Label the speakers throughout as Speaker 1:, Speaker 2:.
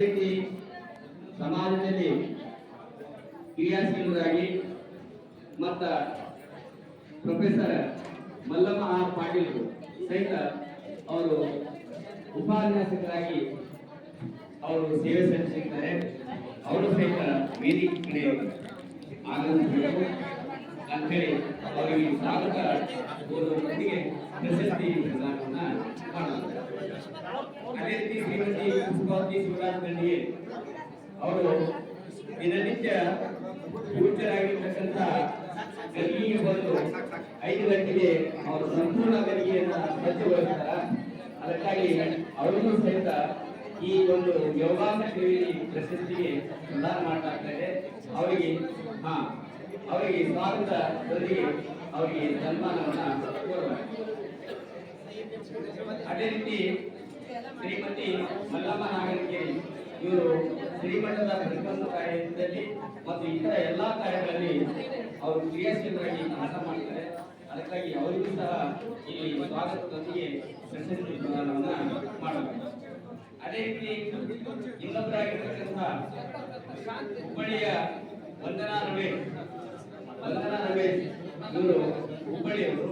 Speaker 1: ರೀತಿ ಸಮಾಜದಲ್ಲಿ ಕ್ರಿಯಾಶೀಲರಾಗಿ ಮತ್ತ ಪ್ರೊಫೆಸರ್ ಮಲ್ಲಮ್ಮ ಆರ್ ಪಾಟೀಲ್ ಸಹಿತ ಅವರು ಉಪನ್ಯಾಸಕರಾಗಿ ಅವರು ಸೇವೆ ಸಲ್ಲಿಸಿದ್ದಾರೆ. ಅವರು ಸಹಿತ ವೇದಿಕೆ ಕಡೆ ಆಗಮಿಸಬೇಕು ಅಂತೇಳಿ ಅವರಿಗೆ ಸ್ವಾಗತ ಕೋರುವುದರೊಂದಿಗೆ ಪ್ರಶಸ್ತಿ ಪ್ರದಾನವನ್ನ ಮಾಡಲಾಗಿದೆ. ಅದೇ ರೀತಿ ಶ್ರೀಮತಿ ಪುಷ್ಪಾವತಿ ಶಿವರಾಜ್ ಗಂಡಿಗೆ ಅವರು ದಿನನಿತ್ಯ ಪೂಜ್ಯರಾಗಿರ್ತಕ್ಕಂಥ ಗಲ್ಲಿಗೆ ಬಂದು 5 ಗಂಟೆಗೆ ಅವರು ಸಂಪೂರ್ಣ ಗಲ್ಲಿಗೆಯನ್ನು ಸ್ವಚ್ಛಗೊಳಿಸ್ತಾರ. ಅದಕ್ಕಾಗಿ ಅವರಿಗೂ ಸಹಿತ ಈ ಒಂದು ಯೋಗಾಂಗ ಸೇವೆಯಲ್ಲಿ ಪ್ರಶಸ್ತಿಗೆ ಪ್ರದಾನ ಮಾಡಲಾಗ್ತಾ ಇದೆ. ಅವರಿಗೆ ಸ್ವಾಗತದೊಂದಿಗೆ ಅವರಿಗೆ ಸನ್ಮಾನವನ್ನ ಕೋರಲಾಗಿದೆ. ಅದೇ ರೀತಿ ಶ್ರೀಮತಿ ಮಲ್ಲಮ್ಮ ನಾಗರಿಕೇರಿ ಇವರು ಶ್ರೀಮಠದ ಪ್ರತಿಯೊಂದು ಕಾರ್ಯದಲ್ಲಿ ಮತ್ತು ಇತರ ಎಲ್ಲಾ ಕಾರ್ಯಗಳಲ್ಲಿ ಅವರು ಕ್ರಿಯಾಶೀಲರಾಗಿ ಕೆಲಸ ಮಾಡ್ತಾರೆ. ಅದಕ್ಕಾಗಿ ಅವರಿಗೂ ಸಹ ಇಲ್ಲಿ ಸ್ವಾಗತದೊಂದಿಗೆ ಪ್ರಶಸ್ತಿ ಪ್ರದಾನವನ್ನ ಮಾಡಲಾಗಿದೆ. ಅದೇ ರೀತಿ ಇನ್ನೊಬ್ಬರಾಗಿರ್ತಕ್ಕಂಥ ಹುಬ್ಬಳ್ಳಿಯ ವಂದನಾ ರಮೇಶ್ ಇವರು ಹುಬ್ಬಳ್ಳಿಯವರು.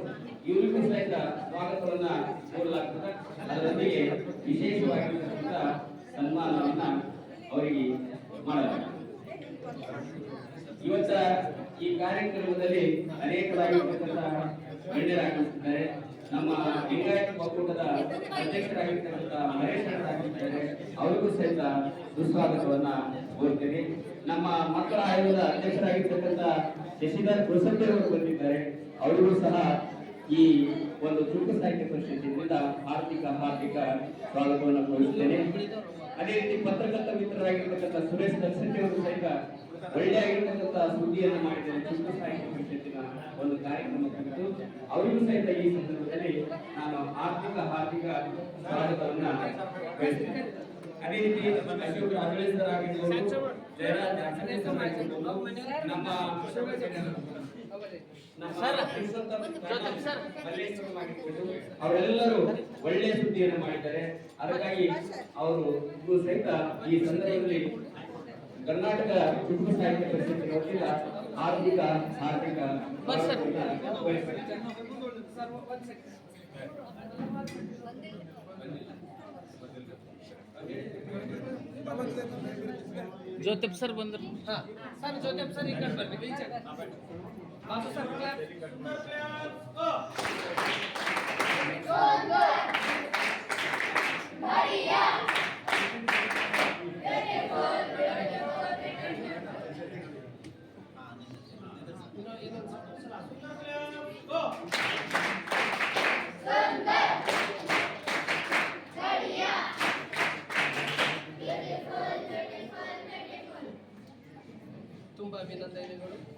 Speaker 1: ಇವರಿಗೂ ಸಹಿತ ಸ್ವಾಗತವನ್ನ ಕೋರಲಾಗ್ತದೆ. ಅದರೊಂದಿಗೆ ವಿಶೇಷವಾಗಿರ್ತಕ್ಕಂಥ ಸನ್ಮಾನವನ್ನ ಅವರಿಗೆ ಮಾಡಲಾಗಿದೆ. ಇವತ್ತ ಈ ಕಾರ್ಯಕ್ರಮದಲ್ಲಿ ಅನೇಕರಾಗಿರ್ತಕ್ಕಂಥ ಗಣ್ಯರಾಗಿದ್ದಾರೆ. ನಮ್ಮ ಲಿಂಗಾಯತ ಒಕ್ಕೂಟದ ಅಧ್ಯಕ್ಷರಾಗಿರ್ತಕ್ಕಂಥ ಮಹೇಶ್ ಆಗಿದ್ದಾರೆ. ಅವರಿಗೂ ಸಹಿತ ಸುಸ್ವಾಗತವನ್ನ ಕೋರುತ್ತೇನೆ. ನಮ್ಮ ಮಕ್ಕಳ ಆಯೋಗದ ಅಧ್ಯಕ್ಷರಾಗಿರ್ತಕ್ಕಂಥ ಶಶಿಧರ್ ಕುಲಸರ್ತಿ ಅವರು ಬಂದಿದ್ದಾರೆ. ಅವರಿಗೂ ಸಹ ಈ ಒಂದು ಚುಟುಕು ಸಾಹಿತ್ಯ ಪರಿಷತ್ತಿನಿಂದ ಹಾರ್ದಿಕ ಸ್ವಾಗತವನ್ನು ಕೋರುತ್ತೇನೆ. ಅದೇ ರೀತಿ ಪತ್ರಕರ್ತ ಮಿತ್ರರಾಗಿರ್ತಕ್ಕಂಥ ಸುರೇಶ್ ದರ್ಶೆಟ್ಟಿ ಅವರು ಸಹಿತ ಒಳ್ಳೆಯಾಗಿರ್ತಕ್ಕಂಥ ಸುದ್ದಿಯನ್ನು ಮಾಡಿದ್ದಾರೆ ಚುಟುಕು ಸಾಹಿತ್ಯ ಪರಿಷತ್ತಿನ ಒಂದು ಕಾರ್ಯಕ್ರಮ ಕುರಿತು. ಅವರಿಗೂ ಸಹಿತ ಈ ಸಂದರ್ಭದಲ್ಲಿ ನಾನು ಹಾರ್ದಿಕ ಸ್ವಾಗತವನ್ನ ಬಯಸ್ತೇನೆ. ಅದೇ ರೀತಿ ಅಶೋಕ್ ರಾಘವೇಂದ್ರರಾಗಿರ್ಬೋದು, ಜಯರಾಜ್ ನಮ್ಮ ಅವರೆಲ್ಲರೂ ಒಳ್ಳೆಯ ಸುದ್ದಿಯನ್ನು ಮಾಡಿದ್ದಾರೆ. ಅದಕ್ಕಾಗಿ ಅವರು ಸಹಿತ ಈ ಸಂದರ್ಭದಲ್ಲಿ ಕರ್ನಾಟಕ ಚುಟುಕು ಸಾಹಿತ್ಯ ಪರಿಷತ್ತಿನ ವತಿಯಿಂದ ಹಾರ್ದಿಕ
Speaker 2: ಜ್ಯೋತಿಪ್ ಸರ್ ಬಂದರು. ಸರ್ ಜ್ಯೋತಿಪ್ ಸರ್ ಈ ಕಡೆ ಬರ್ರಿ. ಬಾಬು ಸರ್ ತುಂಬಾ ಅಭಿನಂದನೆಗಳು.